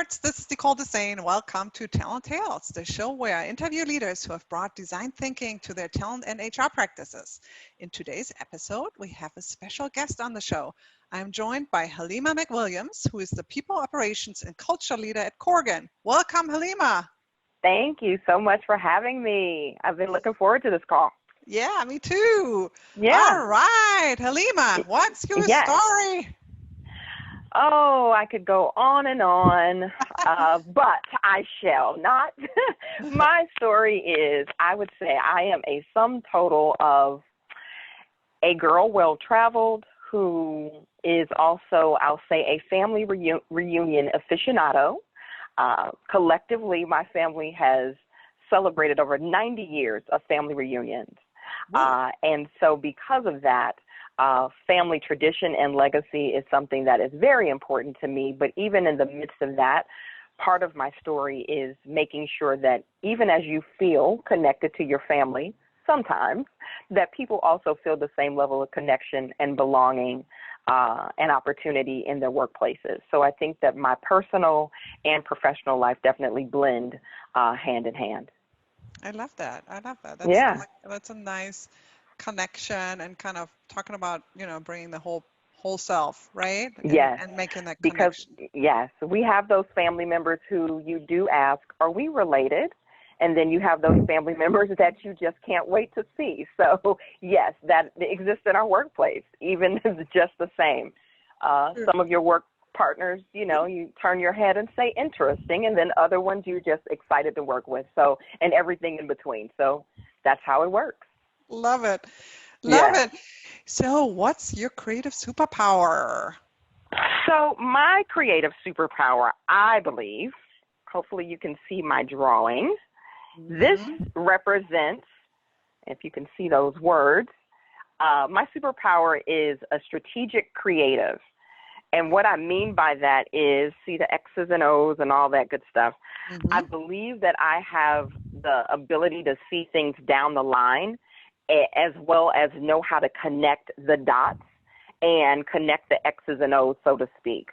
nerds, this is Nicole Dessain. Welcome to Talent Tales, the show where I interview leaders who have brought design thinking to their talent and HR practices. In today's episode, we have a special guest on the show. I'm joined by Halima McWilliams, who is the People Operations and Culture Leader at Corgan. Welcome, Halima. Thank you so much for having me. I've been looking forward to this call. Yeah, me too. Yeah. All right, Halima, what's your story? Oh, I could go on and on, but I shall not. My story is, I would say I am a sum total of a girl well-traveled who is also, I'll say, a family reunion aficionado. Collectively, my family has celebrated over 90 years of family reunions. And so because of that, family tradition and legacy is something that is very important to me. But even in the midst of that, part of my story is making sure that even as you feel connected to your family, sometimes, that people also feel the same level of connection and belonging and opportunity in their workplaces. So I think that my personal and professional life definitely blend hand in hand. I love that. That's a nice connection and kind of talking about, bringing the whole self, right? Yes. And making that connection. Because, yes, we have those family members who you do ask, are we related? And then you have those family members that you just can't wait to see. So, yes, that exists in our workplace, even just the same. Some of your work partners, you turn your head and say interesting, and then other ones you're just excited to work with. So, and everything in between. So that's how it works. Love it. Love it. So what's your creative superpower? So my creative superpower, I believe, hopefully you can see my drawing. This represents, if you can see those words, my superpower is a strategic creative. And what I mean by that is, see the X's and O's and all that good stuff. I believe that I have the ability to see things down the line, as well as know how to connect the dots and connect the X's and O's, so to speak.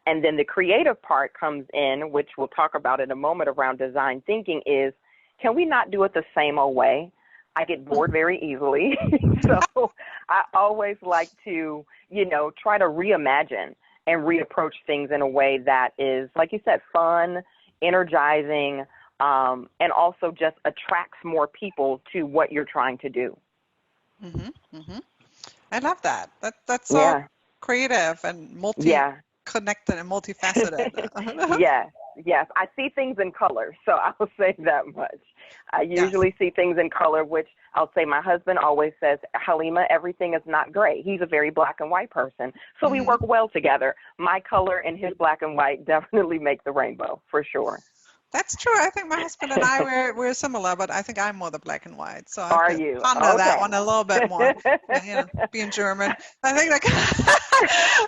And then the creative part comes in, which we'll talk about in a moment around design thinking, is can we not do it the same old way? I get bored very easily. So I always like to, try to reimagine and reapproach things in a way that is, like you said, fun, energizing, and also just attracts more people to what you're trying to do. I love that. That's so creative and connected and multifaceted. Yes. I see things in color, so I'll say that much. I usually see things in color, which I'll say my husband always says, Halima, everything is not gray. He's a very black and white person, so we work well together. My color and his black and white definitely make the rainbow, for sure. That's true. I think my husband and I, we're similar, but I think I'm more the black and white. So I have to ponder that one a little bit more. Being German, I think that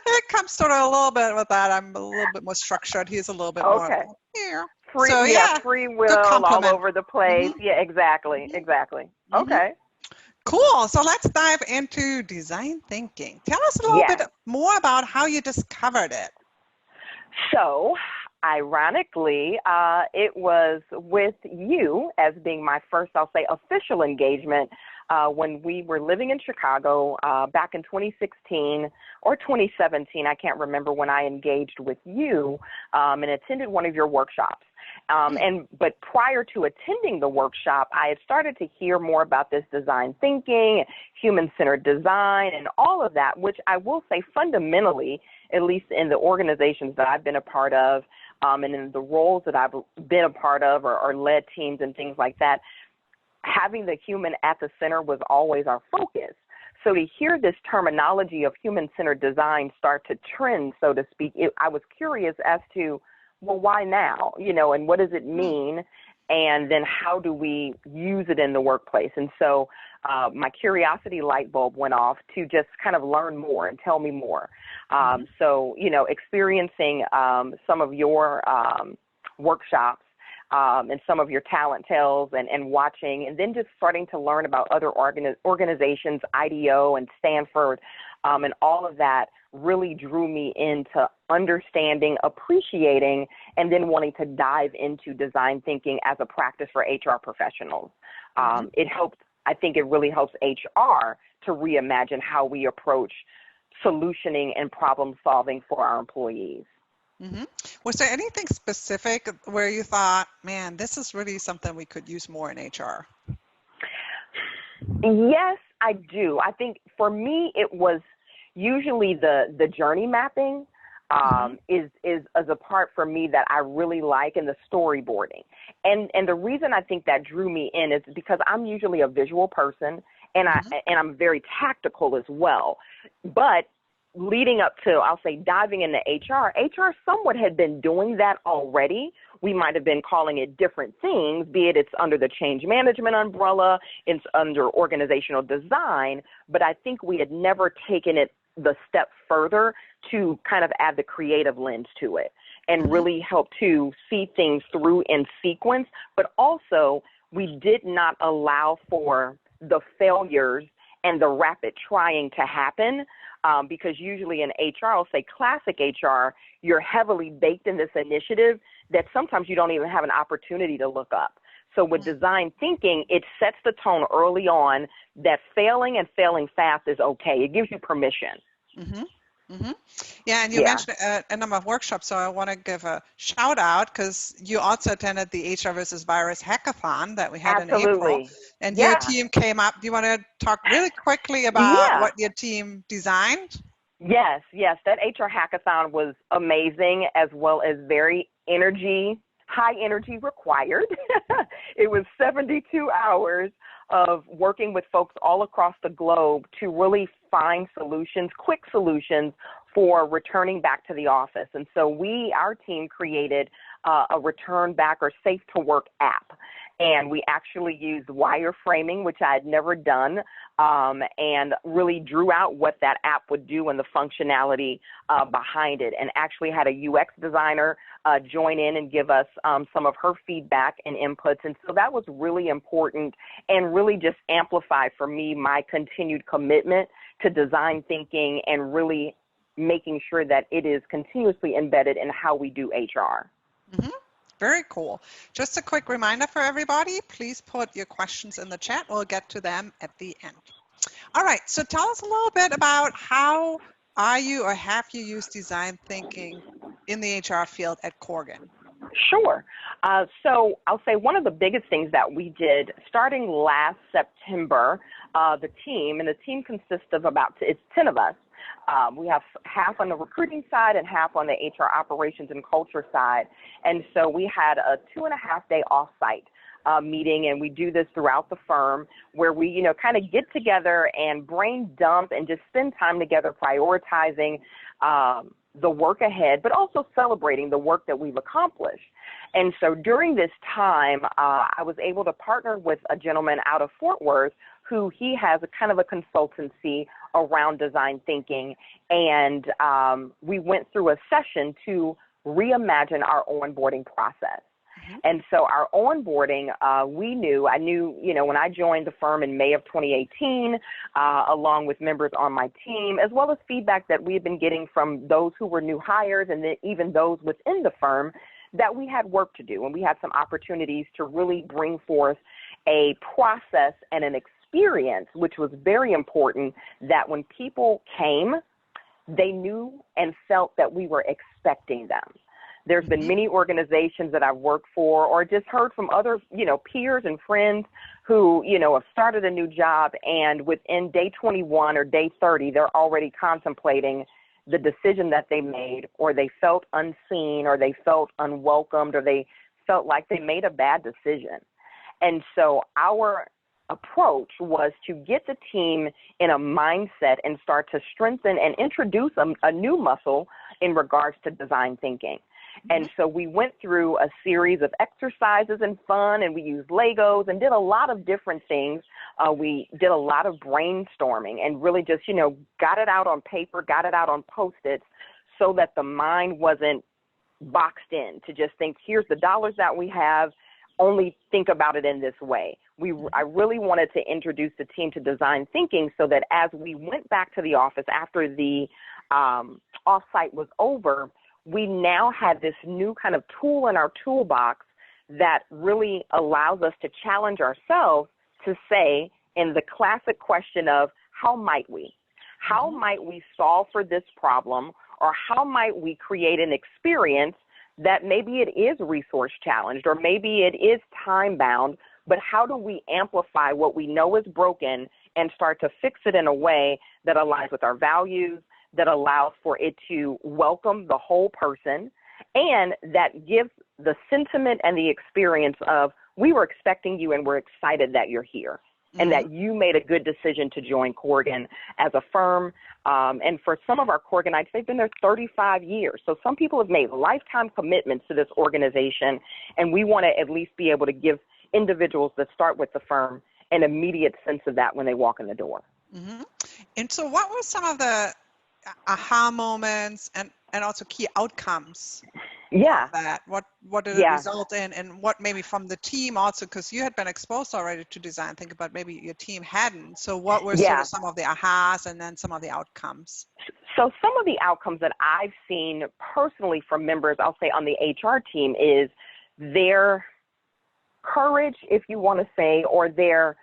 it comes sort of a little bit with that. I'm a little bit more structured. He's a little bit more free will all over the place. Yeah, exactly. Okay. Cool. So let's dive into design thinking. Tell us a little bit more about how you discovered it. So, ironically, it was with you as being my first, I'll say, official engagement when we were living in Chicago back in 2016 or 2017. I can't remember when I engaged with you and attended one of your workshops. But prior to attending the workshop, I had started to hear more about this design thinking, human-centered design, and all of that, which I will say fundamentally, at least in the organizations that I've been a part of, and in the roles that I've been a part of or led teams and things like that, having the human at the center was always our focus. So to hear this terminology of human-centered design start to trend, so to speak, I was curious as to, well, why now? And what does it mean? And then how do we use it in the workplace? And so my curiosity light bulb went off to just kind of learn more and tell me more. So, experiencing some of your workshops and some of your talent tales and watching, and then just starting to learn about other organizations, IDEO and Stanford, and all of that really drew me into understanding, appreciating, and then wanting to dive into design thinking as a practice for HR professionals. I think it really helps HR to reimagine how we approach solutioning and problem solving for our employees. Was there anything specific where you thought, man, this is really something we could use more in HR? Yes, I do. I think for me, it was usually the journey mapping is a part for me that I really like, and the storyboarding. And the reason I think that drew me in is because I'm usually a visual person, and I'm very tactical as well. But leading up to, I'll say, diving into HR somewhat had been doing that already. We might have been calling it different things, be it it's under the change management umbrella, it's under organizational design, but I think we had never taken it the step further to kind of add the creative lens to it and really help to see things through in sequence, but also we did not allow for the failures and the rapid trying to happen, because usually in HR, I'll say classic HR, you're heavily baked in this initiative that sometimes you don't even have an opportunity to look up. So with design thinking, it sets the tone early on that failing and failing fast is okay. It gives you permission. Yeah, and you mentioned a number of workshops, so I want to give a shout out because you also attended the HR versus Virus Hackathon that we had in April, and your team came up. Do you want to talk really quickly about what your team designed? Yes, that HR Hackathon was amazing, as well as very high energy required. It was 72 hours of working with folks all across the globe to really find solutions, quick solutions for returning back to the office. And so our team created a return back or safe to work app. And we actually used wireframing, which I had never done, and really drew out what that app would do and the functionality behind it, and actually had a UX designer join in and give us some of her feedback and inputs. And so that was really important and really just amplified for me my continued commitment to design thinking and really making sure that it is continuously embedded in how we do HR. Very cool. Just a quick reminder for everybody, please put your questions in the chat. We'll get to them at the end. All right, so tell us a little bit about how are you or have you used design thinking in the HR field at Corgan? Sure. So I'll say one of the biggest things that we did starting last September, the team consists of it's 10 of us. We have half on the recruiting side and half on the HR operations and culture side. And so we had a 2.5-day offsite meeting, and we do this throughout the firm where we, kind of get together and brain dump and just spend time together prioritizing the work ahead, but also celebrating the work that we've accomplished. And so during this time, I was able to partner with a gentleman out of Fort Worth who he has a kind of a consultancy around design thinking. And we went through a session to reimagine our onboarding process. And so our onboarding, I knew, when I joined the firm in May of 2018, along with members on my team, as well as feedback that we had been getting from those who were new hires and then even those within the firm, that we had work to do. And we had some opportunities to really bring forth a process and an experience, which was very important, that when people came, they knew and felt that we were expecting them. There's been many organizations that I've worked for or just heard from other, peers and friends who, have started a new job, and within day 21 or day 30, they're already contemplating the decision that they made, or they felt unseen, or they felt unwelcomed, or they felt like they made a bad decision. And so our approach was to get the team in a mindset and start to strengthen and introduce a new muscle in regards to design thinking. And so we went through a series of exercises and fun, and we used Legos and did a lot of different things. We did a lot of brainstorming and really just, got it out on paper, got it out on Post-its, so that the mind wasn't boxed in to just think, here's the dollars that we have, only think about it in this way. I really wanted to introduce the team to design thinking so that as we went back to the office after the offsite was over, we now had this new kind of tool in our toolbox that really allows us to challenge ourselves to say, in the classic question of how might we? How might we solve for this problem, or how might we create an experience that maybe it is resource challenged or maybe it is time bound, but how do we amplify what we know is broken and start to fix it in a way that aligns with our values, that allows for it to welcome the whole person, and that gives the sentiment and the experience of, we were expecting you and we're excited that you're here. And that you made a good decision to join Corgan as a firm. And for some of our Corganites, they've been there 35 years. So some people have made lifetime commitments to this organization, and we want to at least be able to give individuals that start with the firm an immediate sense of that when they walk in the door. And so what were some of the aha moments and also key outcomes? That what did it result in, and what maybe from the team also, because you had been exposed already to design thinking, but maybe your team hadn't. So what were sort of some of the ahas and then some of the outcomes? So some of the outcomes that I've seen personally from members, I'll say on the HR team, is their courage, if you want to say, or their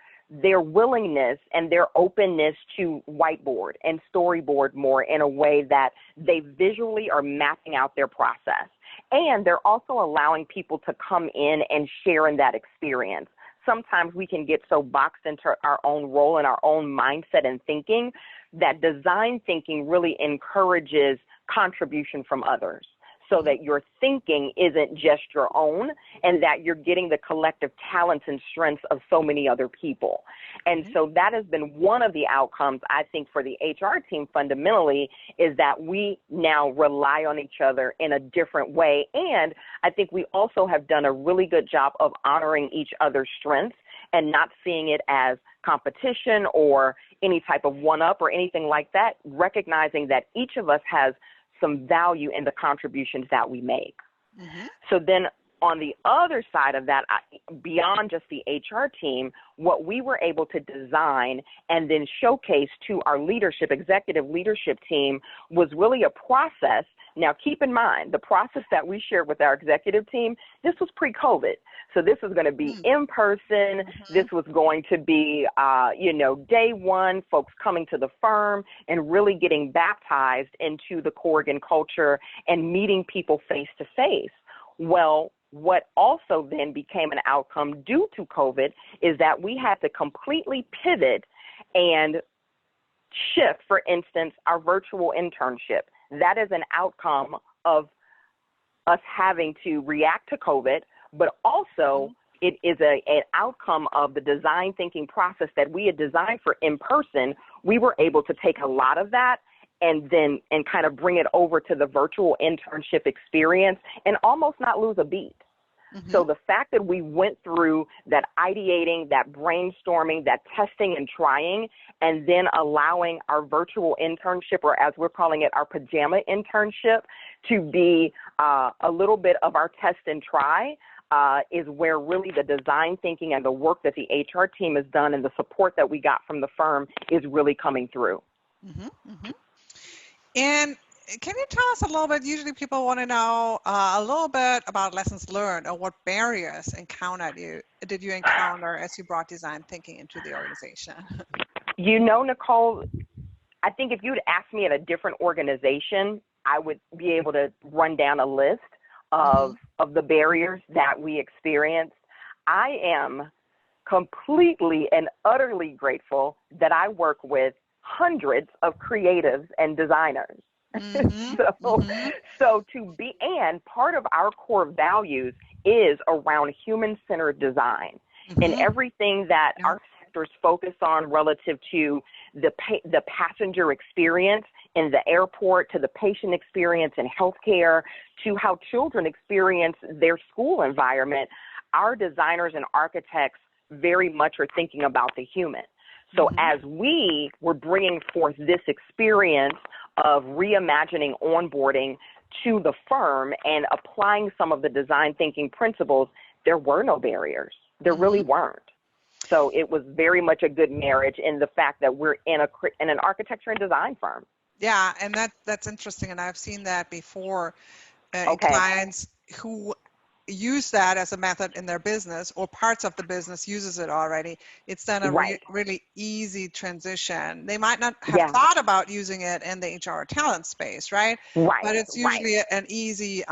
willingness and their openness to whiteboard and storyboard more in a way that they visually are mapping out their process. And they're also allowing people to come in and share in that experience. Sometimes we can get so boxed into our own role and our own mindset and thinking that design thinking really encourages contribution from others, so that your thinking isn't just your own and that you're getting the collective talents and strengths of so many other people. And so that has been one of the outcomes, I think, for the HR team fundamentally, is that we now rely on each other in a different way. And I think we also have done a really good job of honoring each other's strengths and not seeing it as competition or any type of one-up or anything like that, recognizing that each of us has some value in the contributions that we make. So then on the other side of that, beyond just the HR team, what we were able to design and then showcase to our leadership, executive leadership team, was really a process. Now, keep in mind, the process that we shared with our executive team, this was pre-COVID. So this was going to be in person. This was going to be, day one, folks coming to the firm and really getting baptized into the Corgan culture and meeting people face to face. Well, what also then became an outcome due to COVID is that we had to completely pivot and shift, for instance, our virtual internship. That is an outcome of us having to react to COVID, but also it is an outcome of the design thinking process that we had designed for in person. We were able to take a lot of that and kind of bring it over to the virtual internship experience and almost not lose a beat. So the fact that we went through that ideating, that brainstorming, that testing and trying, and then allowing our virtual internship, or as we're calling it, our pajama internship, to be a little bit of our test and try, is where really the design thinking and the work that the HR team has done and the support that we got from the firm is really coming through. And can you tell us a little bit, usually people want to know a little bit about lessons learned, or what barriers did you encounter as you brought design thinking into the organization? Nicole, I think if you'd asked me at a different organization, I would be able to run down a list of the barriers that we experienced. I am completely and utterly grateful that I work with hundreds of creatives and designers. So and part of our core values is around human-centered design, and everything that our sectors focus on relative to the passenger experience in the airport, to the patient experience in healthcare, to how children experience their school environment. Our designers and architects very much are thinking about the human. So as we were bringing forth this experience of reimagining onboarding to the firm and applying some of the design thinking principles, there were no barriers. There really weren't. So it was very much a good marriage in the fact that we're in an architecture and design firm. Yeah, and that's interesting, and I've seen that before in Okay. clients who use that as a method in their business, or parts of the business uses it already. It's then a Right. really easy transition. They might not have Yeah. thought about using it in the HR talent space, right? Right. But it's Right. usually an easy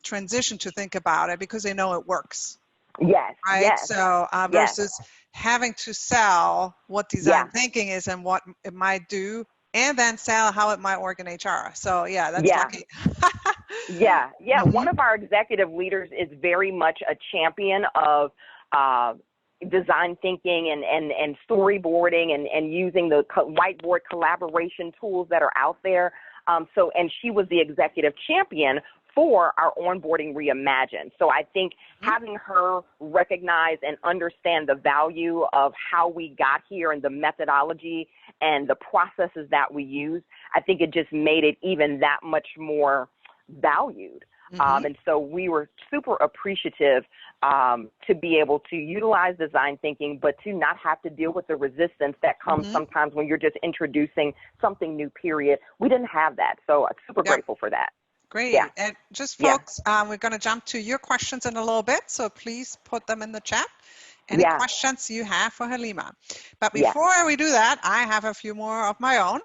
transition to think about it because they know it works, Yes. right? Yes. So Yes. versus having to sell what design Yeah. thinking is and what it might do, and then sell how it might work in HR. So yeah, that's Yeah. lucky. Yeah. Yeah. One Mhm. of our executive leaders is very much a champion of design thinking and storyboarding and using the whiteboard collaboration tools that are out there. And she was the executive champion for our onboarding reimagined. So I think having her recognize and understand the value of how we got here and the methodology and the processes that we use, I think it just made it even that much more valued. And so we were super appreciative to be able to utilize design thinking, but to not have to deal with the resistance that comes sometimes when you're just introducing something new, period. We didn't have that. So I'm super grateful for that. Great. Yeah. And just folks, we're going to jump to your questions in a little bit, so please put them in the chat. Any questions you have for Halima. But before we do that, I have a few more of my own.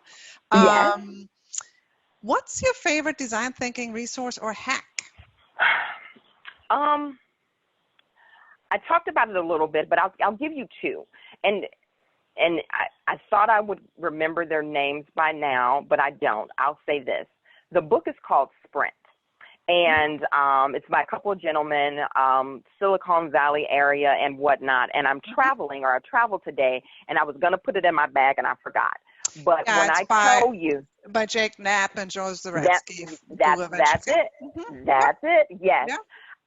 What's your favorite design thinking resource or hack? I talked about it a little bit, but I'll give you two. And I thought I would remember their names by now, but I don't. I'll say this. The book is called Sprint, and it's by a couple of gentlemen, Silicon Valley area and whatnot. And I'm traveling, or I traveled today, and I was going to put it in my bag, and I forgot. But when I tell you, by Jake Knapp and Joe Zaretsky. That's it. That's it. Yes. Yeah.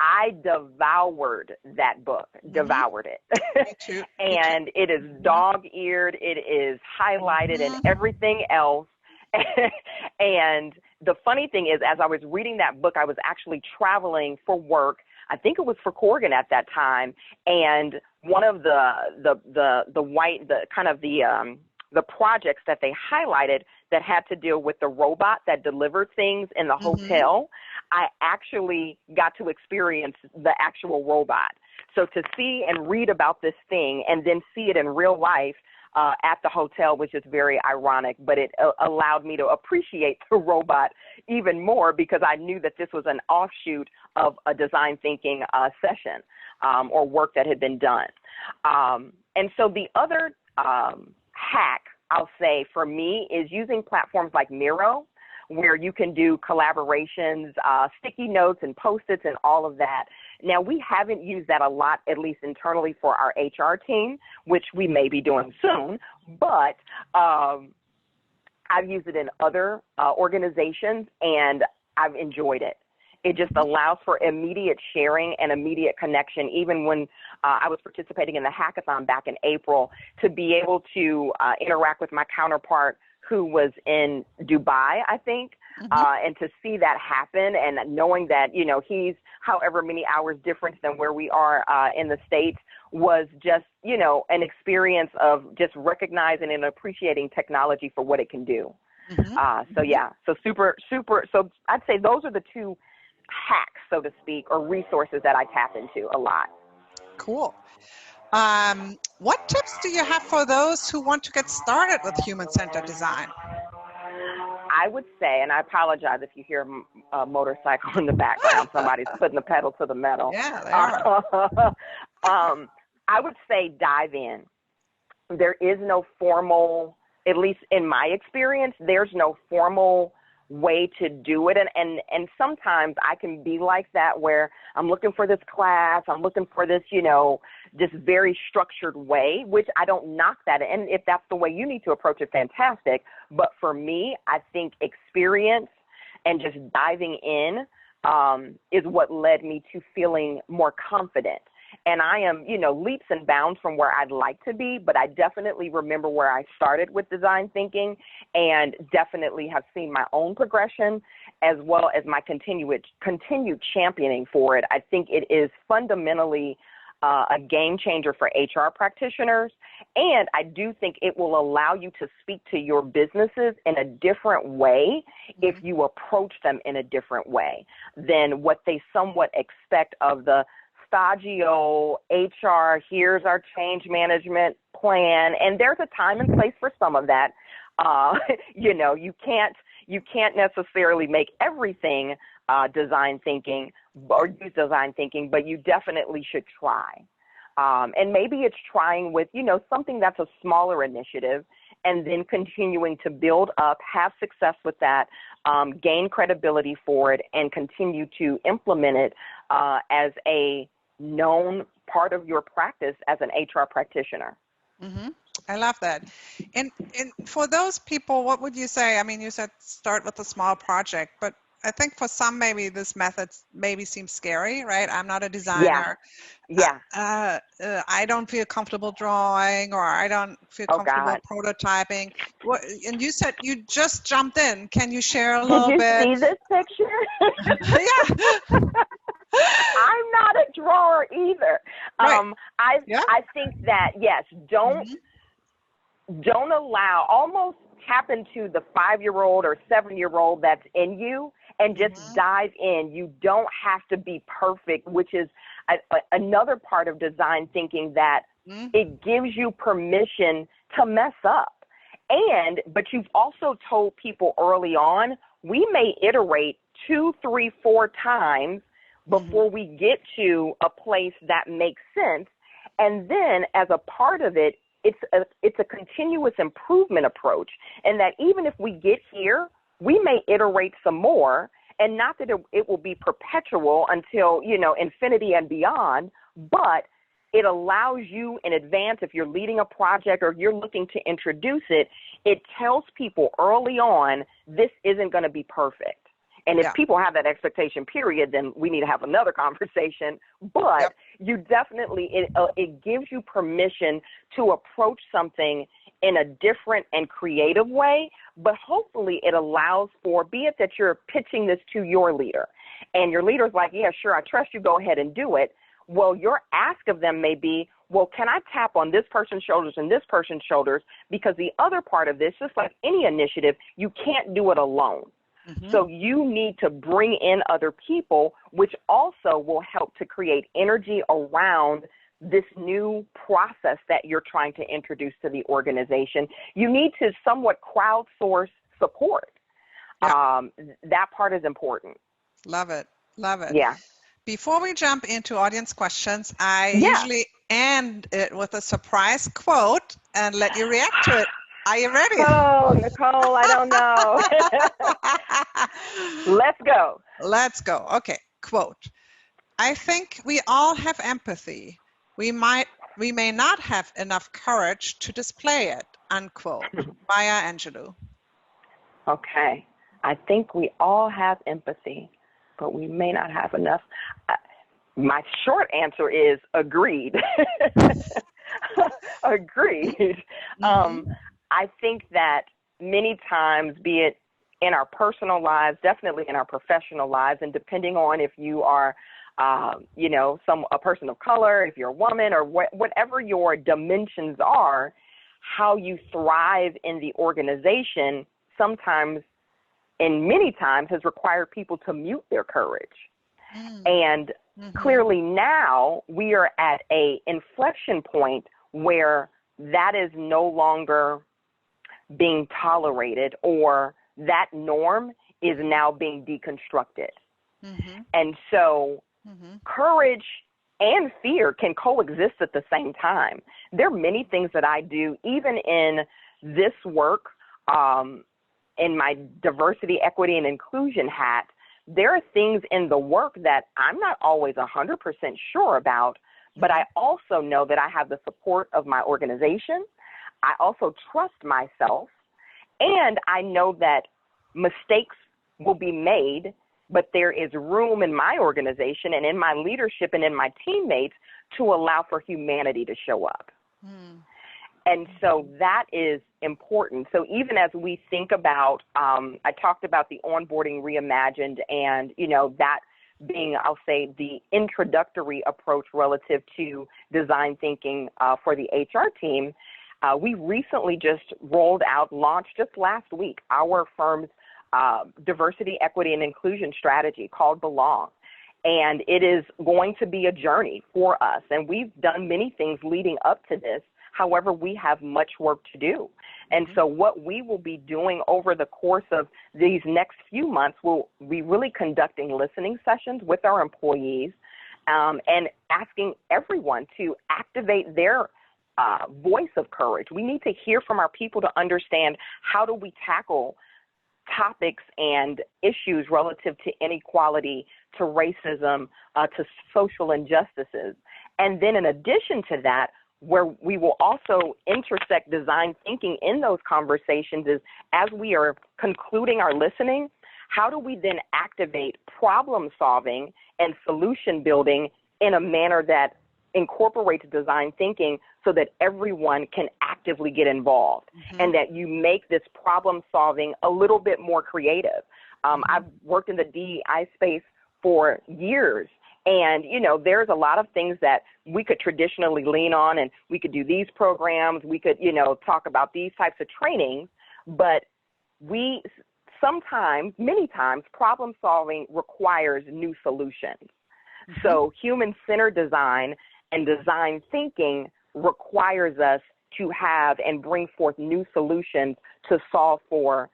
I devoured that book, devoured it. Me too. And it is dog-eared, it is highlighted and everything else. And the funny thing is, as I was reading that book, I was actually traveling for work. I think it was for Corgan at that time. And one of the projects that they highlighted that had to deal with the robot that delivered things in the hotel, I actually got to experience the actual robot. So to see and read about this thing and then see it in real life at the hotel was just very ironic, but it allowed me to appreciate the robot even more because I knew that this was an offshoot of a design thinking session or work that had been done. And so the other hack, I'll say, for me is using platforms like Miro, where you can do collaborations, sticky notes and Post-its and all of that. Now, we haven't used that a lot, at least internally for our HR team, which we may be doing soon, but I've used it in other organizations, and I've enjoyed it. It just allows for immediate sharing and immediate connection, even when I was participating in the hackathon back in April, to be able to interact with my counterpart who was in Dubai, I think, and to see that happen and knowing that, you know, he's however many hours different than where we are in the States was just, you know, an experience of just recognizing and appreciating technology for what it can do. So super. So I'd say those are the two hacks, so to speak, or resources that I tap into a lot. Cool. What tips do you have for those who want to get started with human-centered design? I would say, and I apologize if you hear a motorcycle in the background, somebody's putting the pedal to the metal. Yeah, they are. I would say dive in. There is no formal, at least in my experience, there's no formal way to do it. And sometimes I can be like that where I'm looking for this class, I'm looking for this, you know, this very structured way, which I don't knock that. And if that's the way you need to approach it, fantastic. But for me, I think experience and just diving in is what led me to feeling more confident. And I am, you know, leaps and bounds from where I'd like to be, but I definitely remember where I started with design thinking and definitely have seen my own progression. as well as my continued championing for it. I think it is fundamentally a game changer for HR practitioners, and I do think it will allow you to speak to your businesses in a different way if you approach them in a different way than what they somewhat expect of the stagio HR, here's our change management plan, and there's a time and place for some of that. You can't necessarily make everything design thinking or use design thinking, but you definitely should try. And maybe it's trying with, something that's a smaller initiative and then continuing to build up, have success with that, gain credibility for it, and continue to implement it as a known part of your practice as an HR practitioner. Mm-hmm. I love that. And for those people, what would you say? I mean, you said start with a small project, but I think for some, maybe this method maybe seems scary, right? I'm not a designer. Yeah. I don't feel comfortable drawing, or I don't feel comfortable prototyping. And you said you just jumped in. Can you share a little bit? Did you see this picture? Yeah. I'm not a drawer either. Right. I think that, yes, don't allow, almost tap into the 5-year-old or 7-year-old that's in you and just dive in. You don't have to be perfect, which is another part of design thinking, that it gives you permission to mess up. But you've also told people early on, we may iterate 2, 3, 4 times before we get to a place that makes sense. And then as a part of it, it's a continuous improvement approach. And that even if we get here, we may iterate some more, and not that it will be perpetual until, infinity and beyond, but it allows you in advance, if you're leading a project or you're looking to introduce it, it tells people early on, this isn't going to be perfect. And if people have that expectation, period, then we need to have another conversation. But you definitely, it gives you permission to approach something in a different and creative way. But hopefully it allows for, be it that you're pitching this to your leader, and your leader's like, yeah, sure, I trust you, go ahead and do it. Well, your ask of them may be, well, can I tap on this person's shoulders and this person's shoulders? Because the other part of this, just like any initiative, you can't do it alone. So you need to bring in other people, which also will help to create energy around this new process that you're trying to introduce to the organization. You need to somewhat crowdsource support. That part is important. Love it. Love it. Yeah. Before we jump into audience questions, I usually end it with a surprise quote and let you react to it. Are you ready? Oh, Nicole, I don't know. Let's go. Let's go. Okay. Quote. I think we all have empathy. We may not have enough courage to display it. Unquote. Maya Angelou. Okay. I think we all have empathy, but we may not have enough. My short answer is agreed. Agreed. I think that many times, be it in our personal lives, definitely in our professional lives, and depending on if you are, a person of color, if you're a woman, or whatever your dimensions are, how you thrive in the organization sometimes, and many times, has required people to mute their courage. And clearly now we are at a inflection point where that is no longer being tolerated, or that norm is now being deconstructed. And so courage and fear can coexist at the same time. There are many things that I do, even in this work, in my diversity, equity, and inclusion hat. There are things in the work that I'm not always 100% sure about, but I also know that I have the support of my organization. I also trust myself, and I know that mistakes will be made, but there is room in my organization and in my leadership and in my teammates to allow for humanity to show up. And so that is important. So even as we think about, I talked about the onboarding reimagined and, that being, I'll say, the introductory approach relative to design thinking for the HR team. We recently just launched just last week, our firm's diversity, equity, and inclusion strategy called Belong. And it is going to be a journey for us. And we've done many things leading up to this. However, we have much work to do. And so what we will be doing over the course of these next few months, we'll be really conducting listening sessions with our employees and asking everyone to activate their voice of courage. We need to hear from our people to understand how do we tackle topics and issues relative to inequality, to racism, to social injustices. And then in addition to that, where we will also intersect design thinking in those conversations is as we are concluding our listening, how do we then activate problem solving and solution building in a manner that incorporates design thinking so that everyone can actively get involved and that you make this problem solving a little bit more creative. I've worked in the DEI space for years. And, there's a lot of things that we could traditionally lean on, and we could do these programs. We could, talk about these types of trainings. But many times, problem solving requires new solutions. So human-centered design and design thinking requires us to have and bring forth new solutions to solve for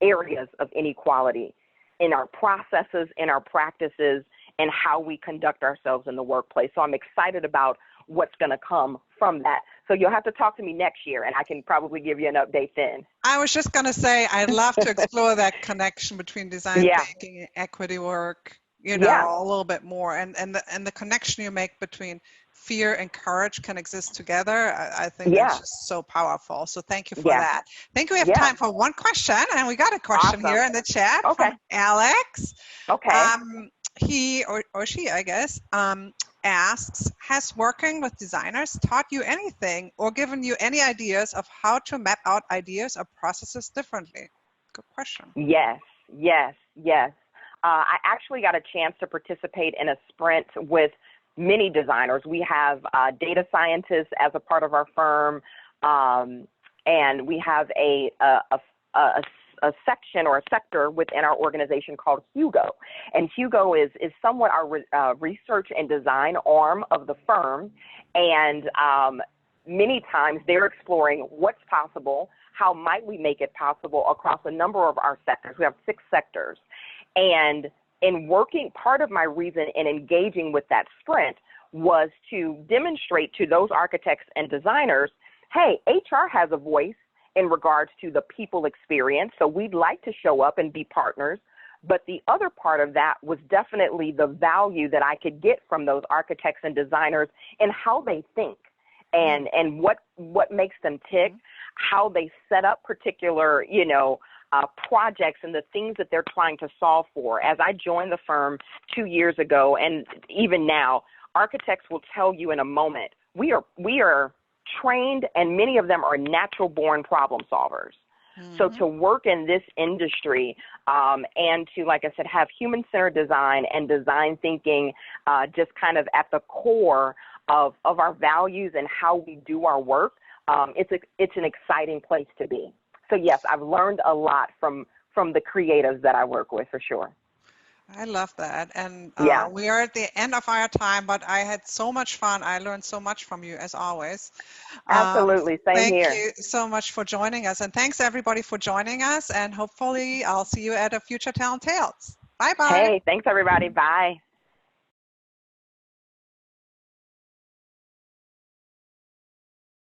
areas of inequality in our processes, in our practices, and how we conduct ourselves in the workplace. So I'm excited about what's going to come from that. So you'll have to talk to me next year, and I can probably give you an update then. I was just going to say, I'd love to explore that connection between design thinking and equity work, a little bit more. And the connection you make between fear and courage can exist together. I think that's just so powerful. So thank you for that. I think we have time for one question, and we got a question here in the chat from Alex. Okay. He or she, I guess, asks, has working with designers taught you anything or given you any ideas of how to map out ideas or processes differently? Good question. Yes. I actually got a chance to participate in a sprint with many designers. We have data scientists as a part of our firm, and we have a section or a sector within our organization called Hugo. And Hugo is somewhat our research and design arm of the firm. And many times they're exploring what's possible, how might we make it possible across a number of our sectors. We have 6 sectors. And in working, part of my reason in engaging with that sprint was to demonstrate to those architects and designers, hey, HR has a voice in regards to the people experience. So we'd like to show up and be partners. But the other part of that was definitely the value that I could get from those architects and designers and how they think and what makes them tick, how they set up particular, projects and the things that they're trying to solve for. As I joined the firm 2 years ago, and even now, architects will tell you in a moment, we are trained, and many of them are natural-born problem solvers. So to work in this industry and to, like I said, have human-centered design and design thinking just kind of at the core of our values and how we do our work, it's an exciting place to be. So yes, I've learned a lot from the creatives that I work with, for sure. I love that. And we are at the end of our time, but I had so much fun. I learned so much from you, as always. Absolutely. Same here. Thank you so much for joining us. And thanks, everybody, for joining us. And hopefully I'll see you at a future Talent Tales. Bye-bye. Hey, thanks, everybody. Bye.